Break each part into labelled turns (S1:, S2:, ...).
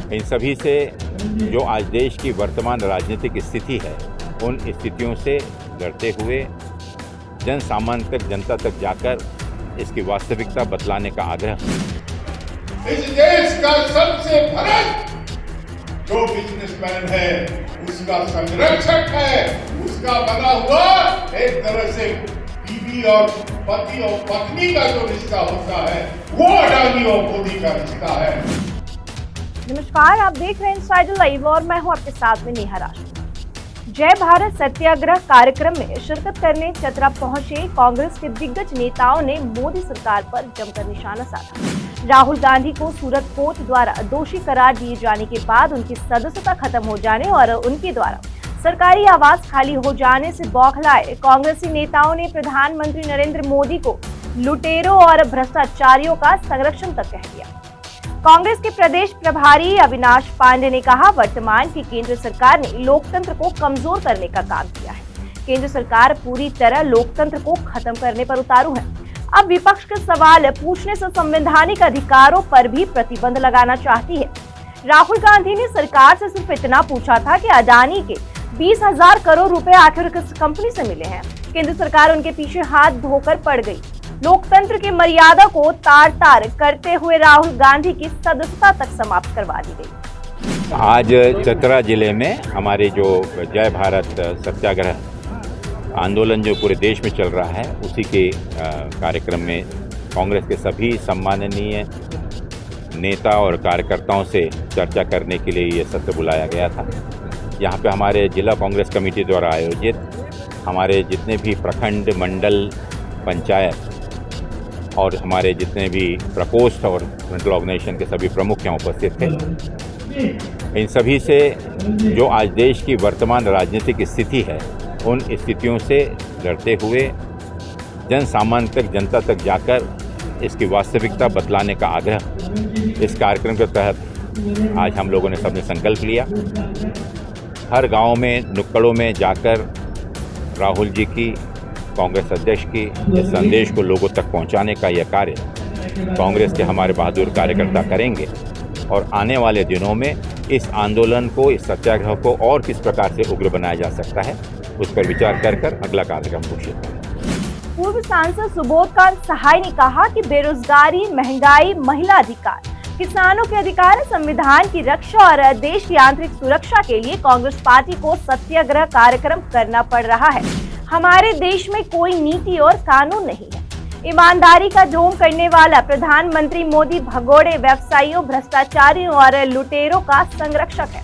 S1: इन सभी से जो आज देश की वर्तमान राजनीतिक स्थिति है, उन स्थितियों से लड़ते हुए जन सामान्य तक, जनता तक जाकर इसकी वास्तविकता बतलाने का आग्रह।
S2: इस देश का सबसे भरत जो बिजनेसमैन है, उसका संरक्षक है, उसका बना हुआ एक तरह से बीवी और पति और पत्नी का जो रिश्ता होता है, वो अडानी और मोदी का रिश्ता है।
S3: नमस्कार, आप देख रहे हैं इनसाइडर लाइव और मैं हूं आपके साथ में नेहा राष्ट्र। जय भारत सत्याग्रह कार्यक्रम में शिरकत करने चतरा पहुंचे कांग्रेस के दिग्गज नेताओं ने मोदी सरकार पर जमकर निशाना साधा। राहुल गांधी को सूरत कोर्ट द्वारा दोषी करार दिए जाने के बाद उनकी सदस्यता खत्म हो जाने और उनके द्वारा सरकारी आवास खाली हो जाने से बौखलाए कांग्रेसी नेताओं ने प्रधानमंत्री नरेंद्र मोदी को लुटेरों और भ्रष्टाचारियों का संरक्षण तक कह दिया। कांग्रेस के प्रदेश प्रभारी अविनाश पांडे ने कहा, वर्तमान की केंद्र सरकार ने लोकतंत्र को कमजोर करने का काम किया है। केंद्र सरकार पूरी तरह लोकतंत्र को खत्म करने पर उतारू है। अब विपक्ष के सवाल पूछने से संवैधानिक अधिकारों पर भी प्रतिबंध लगाना चाहती है। राहुल गांधी ने सरकार से सिर्फ इतना पूछा था कि अडानी के 20,000 करोड़ रुपए आखिर किस कंपनी से मिले हैं। केंद्र सरकार उनके पीछे हाथ धोकर पड़ गई। लोकतंत्र की मर्यादा को तार तार करते हुए राहुल गांधी की सदस्यता तक समाप्त करवा दी गई।
S1: आज चतरा जिले में हमारे जो जय भारत सत्याग्रह आंदोलन जो पूरे देश में चल रहा है, उसी के कार्यक्रम में कांग्रेस के सभी सम्माननीय नेता और कार्यकर्ताओं से चर्चा करने के लिए ये सत्र बुलाया गया था। यहाँ पे हमारे जिला कांग्रेस कमेटी द्वारा आयोजित हमारे जितने भी प्रखंड, मंडल, पंचायत और हमारे जितने भी प्रकोष्ठ और सेंट्रल ऑर्गेनाइजेशन के सभी प्रमुख यहाँ उपस्थित थे। इन सभी से जो आज देश की वर्तमान राजनीतिक स्थिति है, उन स्थितियों से लड़ते हुए जन सामान्य तक, जनता तक जाकर इसकी वास्तविकता बतलाने का आग्रह इस कार्यक्रम के तहत आज हम लोगों ने सबने संकल्प लिया। हर गांव में, नुक्कड़ों में जाकर राहुल जी की, कांग्रेस अध्यक्ष की इस संदेश को लोगों तक पहुंचाने का यह कार्य कांग्रेस के हमारे बहादुर कार्यकर्ता करेंगे और आने वाले दिनों में इस आंदोलन को, इस सत्याग्रह को और किस प्रकार से उग्र बनाया जा सकता है, उस पर विचार कर अगला कार्यक्रम घोषित करें।
S3: पूर्व सांसद सुबोधकांत सहाय ने कहा कि बेरोजगारी, महंगाई, महिला अधिकार, किसानों के अधिकार, संविधान की रक्षा और देश की आंतरिक सुरक्षा के लिए कांग्रेस पार्टी को सत्याग्रह कार्यक्रम करना पड़ रहा है। हमारे देश में कोई नीति और कानून नहीं है। ईमानदारी का ढोंग करने वाला प्रधानमंत्री मोदी भगोड़े व्यवसायियों, भ्रष्टाचारियों और लुटेरों का संरक्षक है।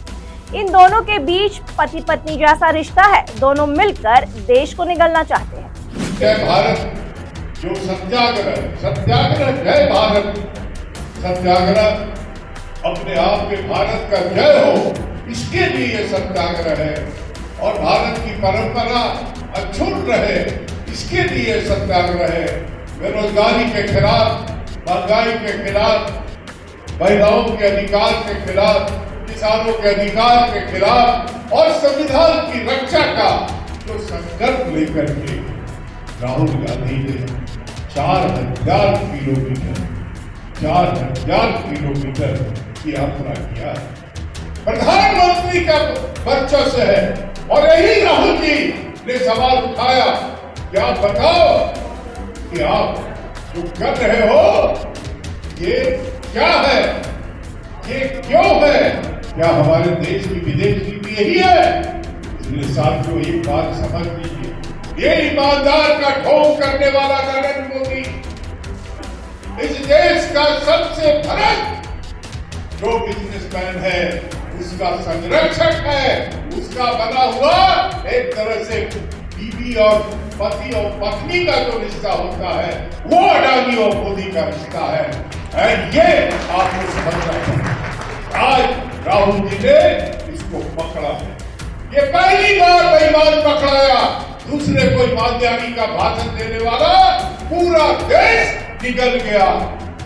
S3: इन दोनों के बीच पति पत्नी जैसा रिश्ता है। दोनों मिलकर देश को निगलना चाहते हैं।
S2: जय भारत जो सत्याग्रह जय भारत सत्याग्रह अपने आप में भारत का जय हो, इसके लिए सत्याग्रह है और भारत की परंपरा अछूट रहे, इसके लिए सत्याग्रह है। बेरोजगारी के खिलाफ, महंगाई के खिलाफ, महिलाओं के अधिकार के खिलाफ, किसानों के अधिकार के खिलाफ और संविधान की रक्षा का जो संकल्प लेकर के राहुल गांधी ने 4,000 किलोमीटर की यात्रा किया। प्रधानमंत्री का वर्चस्व है और यही राहुल जी ने सवाल उठाया कि आप बताओ कि आप जो कर रहे हो ये क्या है, ये क्यों है, क्या हमारे देश की विदेश नीति यही है? इसलिए साथियों, एक बात समझ लीजिए, ये ईमानदार का ढोंग करने वाला नरेंद्र मोदी इस देश का सबसे भरत जो बिजनेसमैन है, उसका संरक्षक है, उसका बना हुआ एक तरह से बीवी और पति और पत्नी का जो रिश्ता होता है, वो अडानी और मोदी का रिश्ता है। ये आपको समझना चाहिए। आज राहुल जी ने इसको पकड़ा है। ये पहली बार बेईमान पकड़ाया। दूसरे कोई ईमानदारी का भाषण देने वाला पूरा देश निकल गया।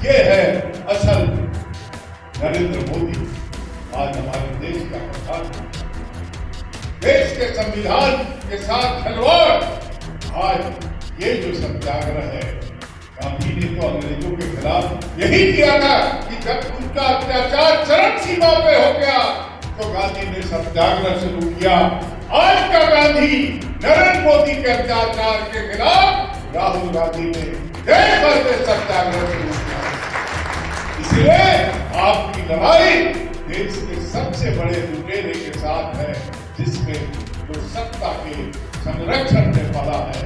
S2: ये है असल नरेंद्र मोदी, आज हमारे देश का प्रधान। देश के संविधान के साथ खिलवाड़। आज ये जो सत्याग्रह है, गांधी ने तो अंग्रेजों के खिलाफ यही किया था कि कि जब उनका अत्याचार चरम सीमा पे हो गया तो गांधी ने सत्याग्रह शुरू किया। आज का गांधी नरेंद्र मोदी के अत्याचार के खिलाफ राहुल गांधी ने देश भर में सत्याग्रह शुरू किया। इसलिए आपकी लड़ाई देश के सबसे बड़े लुटेरे के साथ है, जिसमें जो सत्ता के संरक्षण में पड़ा है।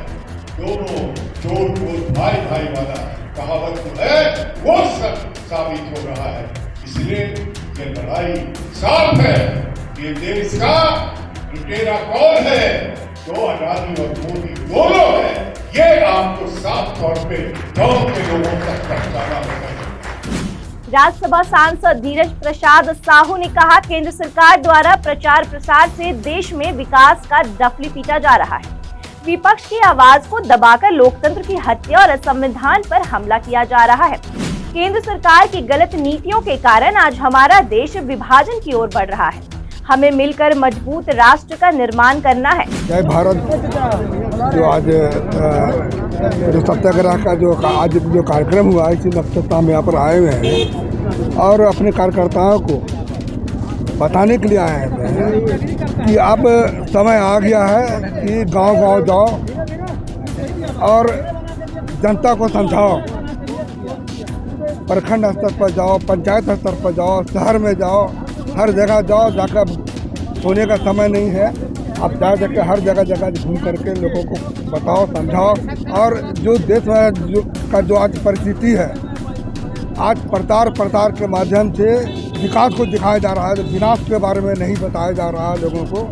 S2: दोनों चोर भाई भाई वाला कहावत तो है, वो सब साबित हो रहा है। इसलिए ये लड़ाई साफ है। ये देश का लुटेरा कौन है? तो अडानी और मोदी दोनों है। ये आपको साफ तौर पे गांव के लोगों तक पहुंचाना होगा।
S3: राज्यसभा सांसद धीरज प्रसाद साहू ने कहा, केंद्र सरकार द्वारा प्रचार प्रसार से देश में विकास का डफली पीटा जा रहा है। विपक्ष की आवाज को दबाकर लोकतंत्र की हत्या और संविधान पर हमला किया जा रहा है। केंद्र सरकार की गलत नीतियों के कारण आज हमारा देश विभाजन की ओर बढ़ रहा है। हमें मिलकर मजबूत राष्ट्र का निर्माण करना है।
S4: जय भारत जो आज जो सत्याग्रह का जो आज जो कार्यक्रम हुआ है, इसी नक्षत्र हम यहाँ पर आए हुए हैं और अपने कार्यकर्ताओं को बताने के लिए आए हैं कि अब समय आ गया है कि गांव-गांव जाओ और जनता को समझाओ। प्रखंड स्तर पर जाओ, पंचायत स्तर पर जाओ, शहर में जाओ, हर जगह जाओ। जाकर सोने का समय नहीं है। आप जाकर हर जगह घूम करके लोगों को बताओ, समझाओ। और जो देश में जो आज परिस्थिति है, आज प्रचार के माध्यम से विकास को दिखाया जा रहा है, विनाश के बारे में नहीं बताया जा रहा है लोगों को।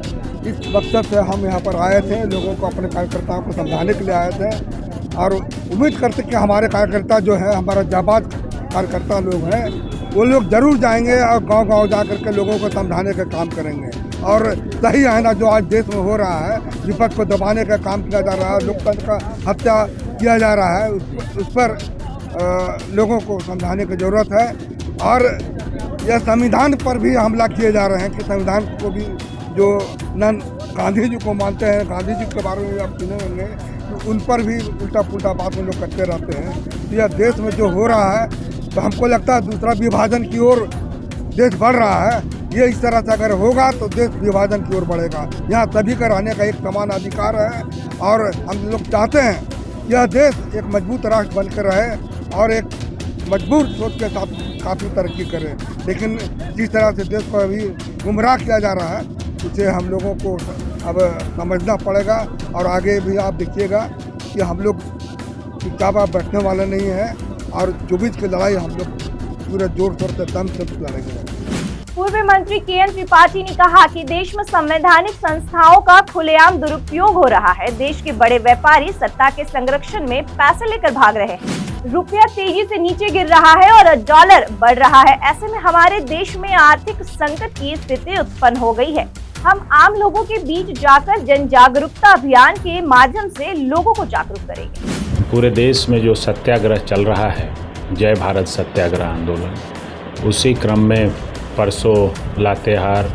S4: इस मकसद से हम यहाँ पर आए थे, लोगों को अपने कार्यकर्ताओं को समझाने के लिए आए थे और उम्मीद करते कि हमारे कार्यकर्ता जो है, हमारा जाबाज कार्यकर्ता लोग हैं, वो लोग जरूर जाएंगे और गांव-गांव जा करके लोगों को समझाने का काम करेंगे। और सही है ना, जो आज देश में हो रहा है, विपक्ष को दबाने का काम किया जा रहा है, लोकतंत्र का हत्या किया जा रहा है, उस पर लोगों को समझाने की ज़रूरत है। और यह संविधान पर भी हमला किए जा रहे हैं कि संविधान को भी जो गांधी जी को मानते हैं, गांधी जी के बारे में आप सुने होंगे, तो उन पर भी उल्टा पुल्टा बात में लोग करते रहते हैं। तो यह देश में जो हो रहा है, तो हमको लगता है दूसरा विभाजन की ओर देश बढ़ रहा है। ये इस तरह से अगर होगा तो देश विभाजन की ओर बढ़ेगा। यहाँ सभी का रहने का एक समान अधिकार है और हम लोग चाहते हैं यह देश एक मजबूत राष्ट्र बनकर रहे और एक मजबूत सोच के साथ काफ़ी तरक्की करे। लेकिन जिस तरह से देश को अभी गुमराह किया जा रहा है, उसे हम लोगों को अब समझना पड़ेगा। और आगे भी आप देखिएगा कि हम लोग चुपचाप बैठने वाले नहीं हैं और 24 की लड़ाई हम लोग पूरे जोर शोर से दम से लड़ेंगे।
S3: पूर्व मंत्री के.एन. त्रिपाठी ने कहा कि देश में संवैधानिक संस्थाओं का खुलेआम दुरुपयोग हो रहा है। देश के बड़े व्यापारी सत्ता के संरक्षण में पैसे लेकर भाग रहे हैं। रुपया तेजी से नीचे गिर रहा है और डॉलर बढ़ रहा है। ऐसे में हमारे देश में आर्थिक संकट की स्थिति उत्पन्न हो गई है। हम आम लोगों के बीच जाकर जन जागरूकता अभियान के माध्यम से लोगों को जागरूक करेंगे।
S5: पूरे देश में जो सत्याग्रह चल रहा है, जय भारत सत्याग्रह आंदोलन, उसी क्रम में परसों लातेहार,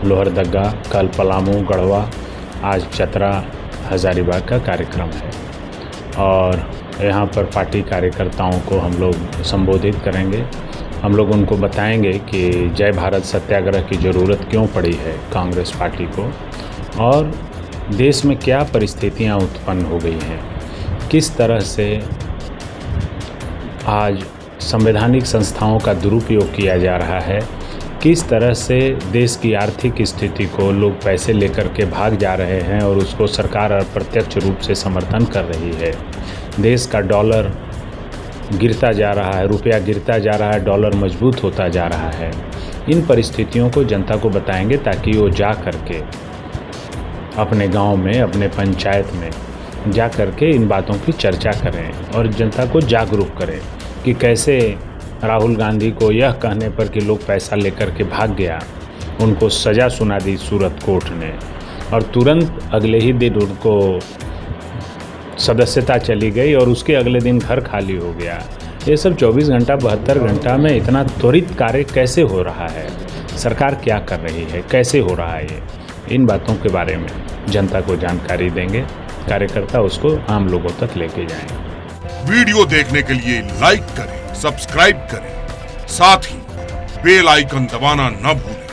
S5: लोहरदगा, कल पलामू, गढ़वा, आज चतरा, हजारीबाग का कार्यक्रम है और यहाँ पर पार्टी कार्यकर्ताओं को हम लोग संबोधित करेंगे। हम लोग उनको बताएंगे कि जय भारत सत्याग्रह की ज़रूरत क्यों पड़ी है कांग्रेस पार्टी को और देश में क्या परिस्थितियाँ उत्पन्न हो गई हैं, किस तरह से आज संवैधानिक संस्थाओं का दुरुपयोग किया जा रहा है, किस तरह से देश की आर्थिक स्थिति को लोग पैसे लेकर के भाग जा रहे हैं और उसको सरकार अप्रत्यक्ष रूप से समर्थन कर रही है। देश का डॉलर गिरता जा रहा है, रुपया गिरता जा रहा है, डॉलर मजबूत होता जा रहा है। इन परिस्थितियों को जनता को बताएंगे ताकि वो जा करके अपने गांव में, अपने पंचायत में जा करके इन बातों की चर्चा करें और जनता को जागरूक करें कि कैसे राहुल गांधी को यह कहने पर कि लोग पैसा लेकर के भाग गया, उनको सज़ा सुना दी सूरत कोर्ट ने और तुरंत अगले ही दिन उनको सदस्यता चली गई और उसके अगले दिन घर खाली हो गया। ये सब 24 घंटा 72 घंटा में इतना त्वरित कार्य कैसे हो रहा है, सरकार क्या कर रही है, कैसे हो रहा है ये, इन बातों के बारे में जनता को जानकारी देंगे। कार्यकर्ता उसको आम लोगों तक लेके जाएंगे।
S6: वीडियो देखने के लिए लाइक करें, सब्सक्राइब करें, साथ ही बेल आइकन दबाना न भूलें।